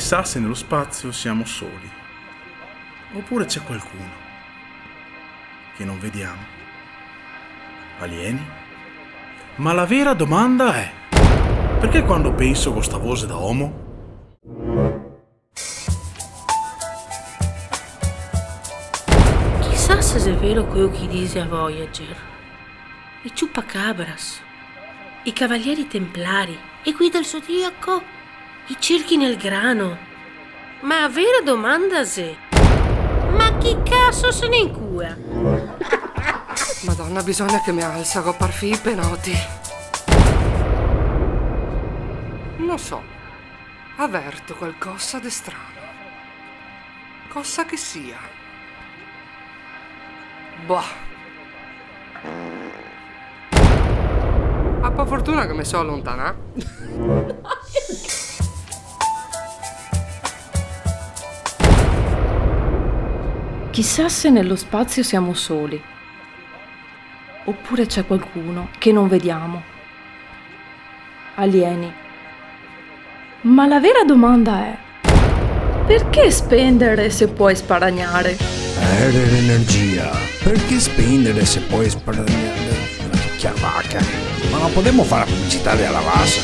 Chissà se nello spazio siamo soli, oppure c'è qualcuno che non vediamo. Alieni? Ma la vera domanda è: perché quando penso a questa voce da uomo? Chissà se è vero quello che dice a Voyager. I Chupacabras, i Cavalieri Templari, i Guida del Zodiaco, i Circhi nel Grano. Ma la vera domanda è: ma chi cazzo se ne incura? Madonna, bisogna che mi alza con parfì i penoti. Non so, avverto qualcosa di strano. Cosa che sia. Boh. Ha per fortuna che mi so allontana. Chissà se nello spazio siamo soli, oppure c'è qualcuno che non vediamo. Alieni. Ma la vera domanda è: perché spendere se puoi sparagnare? L'energia. Perché spendere se puoi sparagnare? Chiavaca. Ma non potremmo fare la pubblicità della Vasa?